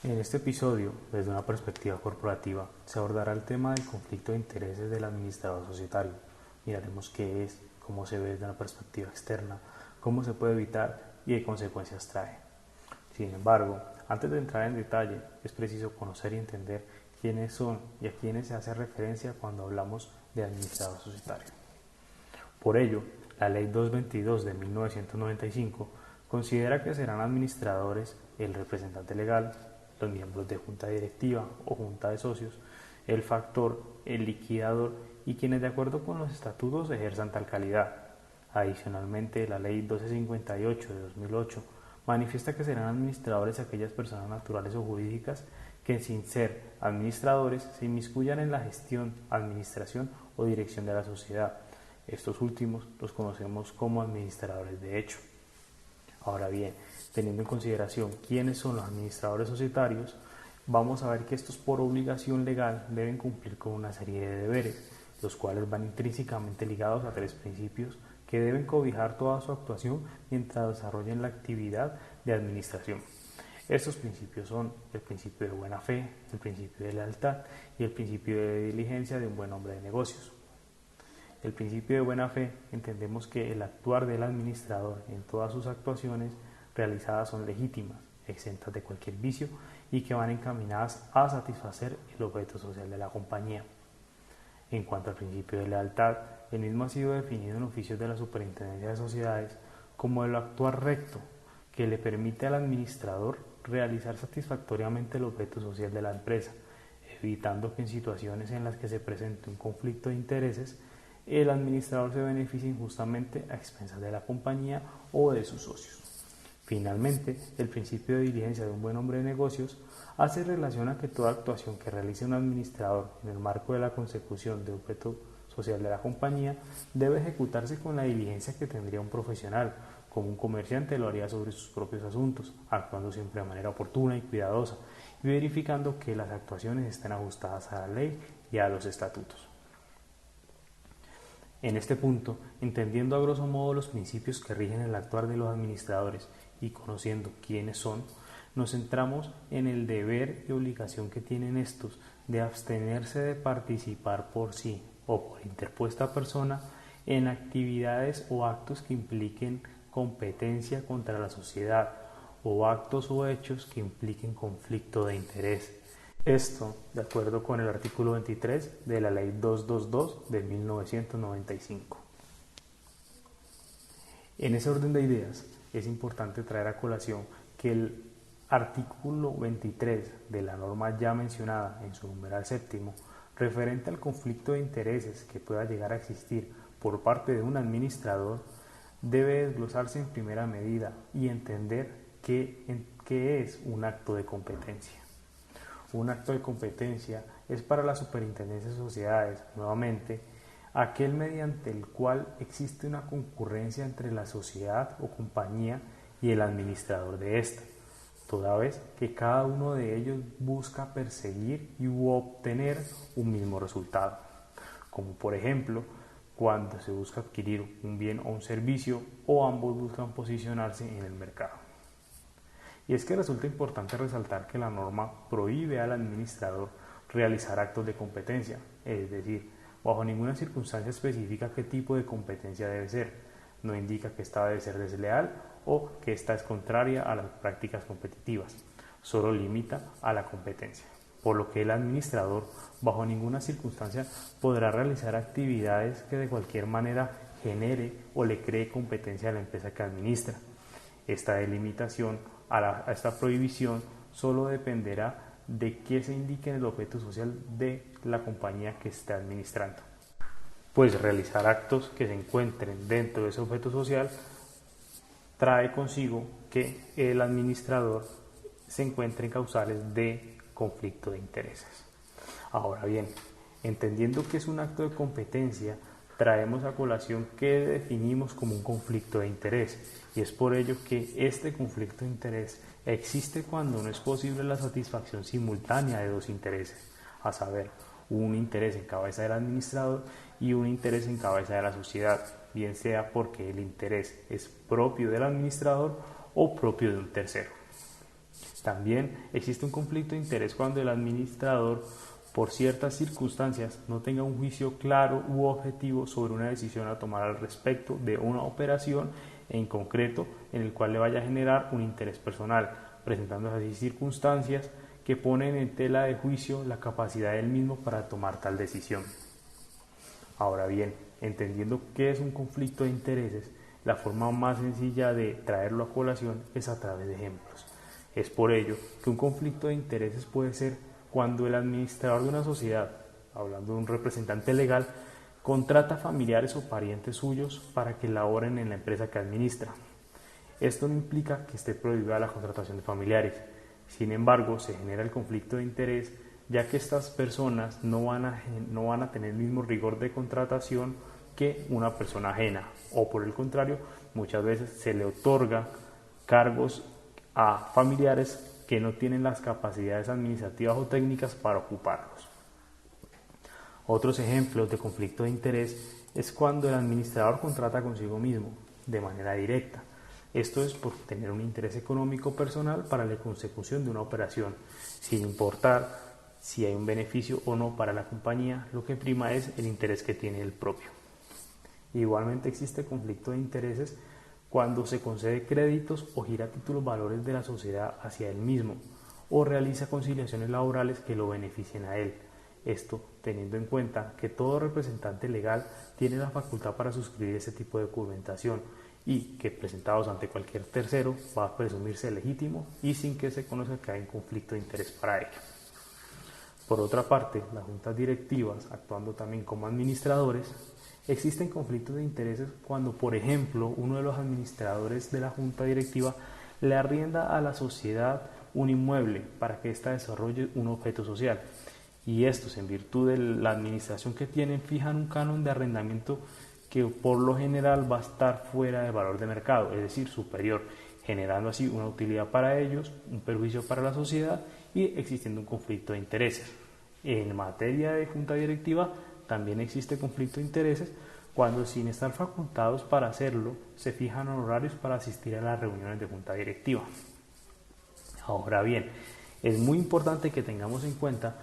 En este episodio, desde una perspectiva corporativa, se abordará el tema del conflicto de intereses del administrador societario. Miraremos qué es, cómo se ve desde una perspectiva externa, cómo se puede evitar y qué consecuencias trae. Sin embargo, antes de entrar en detalle, es preciso conocer y entender quiénes son y a quiénes se hace referencia cuando hablamos de administrador societario. Por ello, la Ley 222 de 1995 considera que serán administradores el representante legal, los miembros de junta directiva o junta de socios, el factor, el liquidador y quienes de acuerdo con los estatutos ejerzan tal calidad. Adicionalmente, la Ley 1258 de 2008 manifiesta que serán administradores aquellas personas naturales o jurídicas que sin ser administradores se inmiscuyan en la gestión, administración o dirección de la sociedad. Estos últimos los conocemos como administradores de hecho. Ahora bien, teniendo en consideración quiénes son los administradores societarios, vamos a ver que estos por obligación legal deben cumplir con una serie de deberes, los cuales van intrínsecamente ligados a tres principios que deben cobijar toda su actuación mientras desarrollen la actividad de administración. Estos principios son el principio de buena fe, el principio de lealtad y el principio de diligencia de un buen hombre de negocios. El principio de buena fe entendemos que el actuar del administrador en todas sus actuaciones realizadas son legítimas, exentas de cualquier vicio y que van encaminadas a satisfacer el objeto social de la compañía. En cuanto al principio de lealtad, el mismo ha sido definido en oficios de la Superintendencia de Sociedades como el actuar recto que le permite al administrador realizar satisfactoriamente el objeto social de la empresa, evitando que en situaciones en las que se presente un conflicto de intereses, el administrador se beneficia injustamente a expensas de la compañía o de sus socios. Finalmente, el principio de diligencia de un buen hombre de negocios hace relación a que toda actuación que realice un administrador en el marco de la consecución de objeto social de la compañía debe ejecutarse con la diligencia que tendría un profesional, como un comerciante lo haría sobre sus propios asuntos, actuando siempre de manera oportuna y cuidadosa y verificando que las actuaciones estén ajustadas a la ley y a los estatutos. En este punto, entendiendo a grosso modo los principios que rigen el actuar de los administradores y conociendo quiénes son, nos centramos en el deber y obligación que tienen estos de abstenerse de participar por sí o por interpuesta persona en actividades o actos que impliquen competencia contra la sociedad o actos o hechos que impliquen conflicto de interés. Esto de acuerdo con el artículo 23 de la Ley 222 de 1995. En ese orden de ideas, es importante traer a colación que el artículo 23 de la norma ya mencionada en su numeral séptimo, referente al conflicto de intereses que pueda llegar a existir por parte de un administrador, debe desglosarse en primera medida y entender qué es un acto de competencia. Un acto de competencia es para la Superintendencia de Sociedades, nuevamente, aquel mediante el cual existe una concurrencia entre la sociedad o compañía y el administrador de ésta, toda vez que cada uno de ellos busca perseguir y obtener un mismo resultado, como por ejemplo cuando se busca adquirir un bien o un servicio o ambos buscan posicionarse en el mercado. Y es que resulta importante resaltar que la norma prohíbe al administrador realizar actos de competencia, es decir, bajo ninguna circunstancia específica qué tipo de competencia debe ser, no indica que ésta debe ser desleal o que ésta es contraria a las prácticas competitivas, solo limita a la competencia, por lo que el administrador bajo ninguna circunstancia podrá realizar actividades que de cualquier manera genere o le cree competencia a la empresa que administra. Esta delimitación a esta prohibición solo dependerá de qué se indique en el objeto social de la compañía que esté administrando. Pues realizar actos que se encuentren dentro de ese objeto social trae consigo que el administrador se encuentre en causales de conflicto de intereses. Ahora bien, entendiendo que es un acto de competencia, traemos a colación qué definimos como un conflicto de interés, y es por ello que este conflicto de interés existe cuando no es posible la satisfacción simultánea de dos intereses, a saber, un interés en cabeza del administrador y un interés en cabeza de la sociedad, bien sea porque el interés es propio del administrador o propio de un tercero. También existe un conflicto de interés cuando el administrador, por ciertas circunstancias, no tenga un juicio claro u objetivo sobre una decisión a tomar al respecto de una operación en concreto en el cual le vaya a generar un interés personal, presentando así circunstancias que ponen en tela de juicio la capacidad del mismo para tomar tal decisión. Ahora bien, entendiendo qué es un conflicto de intereses, la forma más sencilla de traerlo a colación es a través de ejemplos. Es por ello que un conflicto de intereses puede ser cuando el administrador de una sociedad, hablando de un representante legal, contrata familiares o parientes suyos para que laboren en la empresa que administra. Esto no implica que esté prohibida la contratación de familiares. Sin embargo, se genera el conflicto de interés ya que estas personas no van a tener el mismo rigor de contratación que una persona ajena, o por el contrario, muchas veces se le otorga cargos a familiares que no tienen las capacidades administrativas o técnicas para ocuparlos. Otros ejemplos de conflicto de interés es cuando el administrador contrata consigo mismo de manera directa. Esto es por tener un interés económico personal para la consecución de una operación, sin importar si hay un beneficio o no para la compañía, lo que prima es el interés que tiene el propio. Igualmente existe conflicto de intereses cuando se concede créditos o gira títulos valores de la sociedad hacia él mismo o realiza conciliaciones laborales que lo beneficien a él. Esto teniendo en cuenta que todo representante legal tiene la facultad para suscribir ese tipo de documentación y que presentados ante cualquier tercero va a presumirse legítimo y sin que se conozca que hay un conflicto de interés para ello. Por otra parte, las juntas directivas, actuando también como administradores, existen conflictos de intereses cuando, por ejemplo, uno de los administradores de la junta directiva le arrienda a la sociedad un inmueble para que ésta desarrolle un objeto social. Y estos, en virtud de la administración que tienen, fijan un canon de arrendamiento que por lo general va a estar fuera del valor de mercado, es decir, superior, generando así una utilidad para ellos, un perjuicio para la sociedad y existiendo un conflicto de intereses. En materia de junta directiva también existe conflicto de intereses cuando, sin estar facultados para hacerlo, se fijan honorarios para asistir a las reuniones de junta directiva. Ahora bien, es muy importante que tengamos en cuenta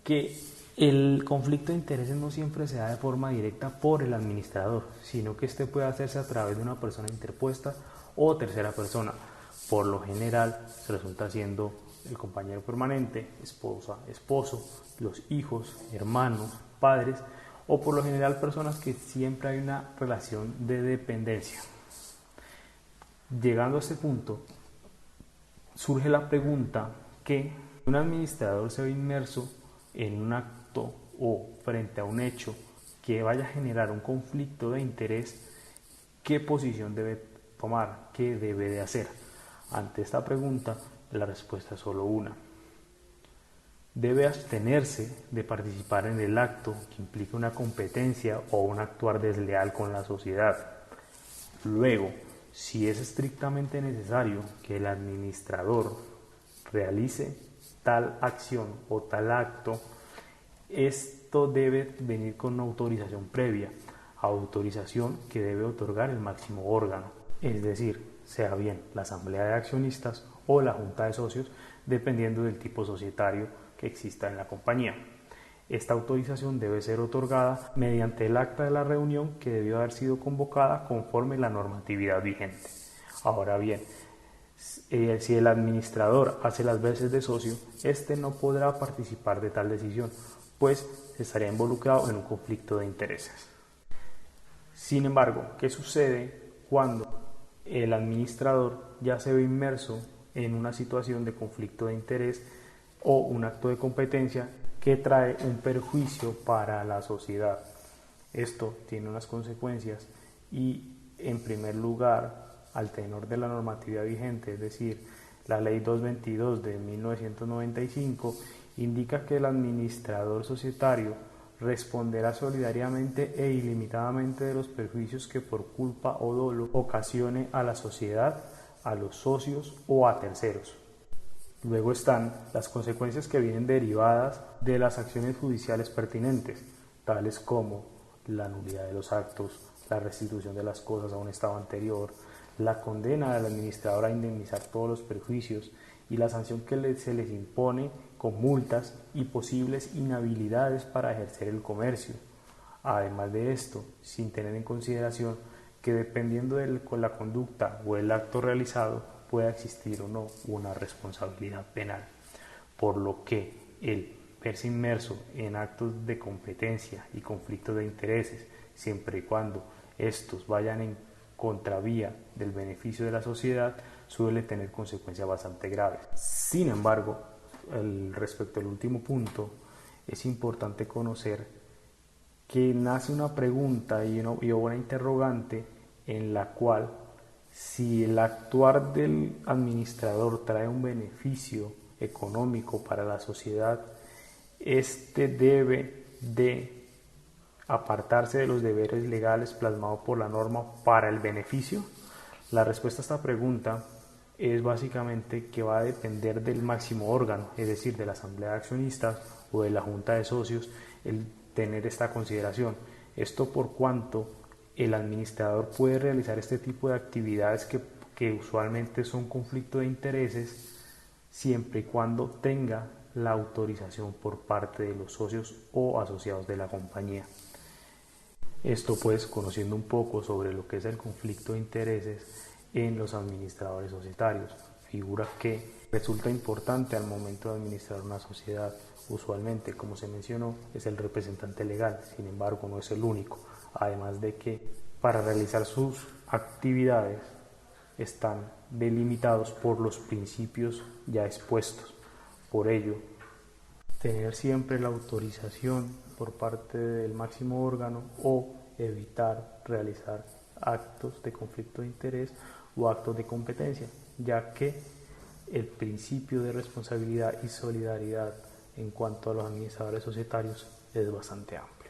que el conflicto de intereses no siempre se da de forma directa por el administrador, sino que este puede hacerse a través de una persona interpuesta o tercera persona. Por lo general resulta siendo el compañero permanente, esposa, esposo, los hijos, hermanos, padres o por lo general personas que siempre hay una relación de dependencia. Llegando a este punto, surge la pregunta que un administrador se ve inmerso en un acto o frente a un hecho que vaya a generar un conflicto de interés, ¿qué posición debe tomar? ¿Qué debe de hacer? Ante esta pregunta, la respuesta es solo una. Debe abstenerse de participar en el acto que implique una competencia o un actuar desleal con la sociedad. Luego, si es estrictamente necesario que el administrador realice tal acción o tal acto, esto debe venir con una autorización previa, autorización que debe otorgar el máximo órgano, es decir, sea bien la asamblea de accionistas o la junta de socios, dependiendo del tipo societario que exista en la compañía. Esta autorización debe ser otorgada mediante el acta de la reunión que debió haber sido convocada conforme la normatividad vigente. Ahora bien, si el administrador hace las veces de socio, este no podrá participar de tal decisión, pues estaría involucrado en un conflicto de intereses. Sin embargo, ¿qué sucede cuando el administrador ya se ve inmerso en una situación de conflicto de interés o un acto de competencia que trae un perjuicio para la sociedad? Esto tiene unas consecuencias y, en primer lugar, al tenor de la normatividad vigente, es decir, la Ley 222 de 1995, indica que el administrador societario responderá solidariamente e ilimitadamente de los perjuicios que por culpa o dolo ocasione a la sociedad, a los socios o a terceros. Luego están las consecuencias que vienen derivadas de las acciones judiciales pertinentes, tales como la nulidad de los actos, la restitución de las cosas a un estado anterior, la condena del administrador a indemnizar todos los perjuicios y la sanción que se les impone con multas y posibles inhabilidades para ejercer el comercio. Además de esto, sin tener en consideración que dependiendo de la conducta o el acto realizado pueda existir o no una responsabilidad penal, por lo que el verse inmerso en actos de competencia y conflictos de intereses, siempre y cuando estos vayan en contravía del beneficio de la sociedad, suele tener consecuencias bastante graves. Sin embargo, respecto al último punto, es importante conocer que nace una pregunta y una interrogante en la cual, si el actuar del administrador trae un beneficio económico para la sociedad, este debe de apartarse de los deberes legales plasmados por la norma para el beneficio. La respuesta a esta pregunta es básicamente que va a depender del máximo órgano, es decir, de la asamblea de accionistas o de la junta de socios, el tener esta consideración. Esto por cuanto el administrador puede realizar este tipo de actividades que usualmente son conflicto de intereses, siempre y cuando tenga la autorización por parte de los socios o asociados de la compañía. Esto pues conociendo un poco sobre lo que es el conflicto de intereses en los administradores societarios, figura que resulta importante al momento de administrar una sociedad. Usualmente, como se mencionó, es el representante legal, sin embargo no es el único, además de que para realizar sus actividades están delimitados por los principios ya expuestos. Por ello, tener siempre la autorización por parte del máximo órgano o evitar realizar actos de conflicto de interés o actos de competencia, ya que el principio de responsabilidad y solidaridad en cuanto a los administradores societarios es bastante amplio.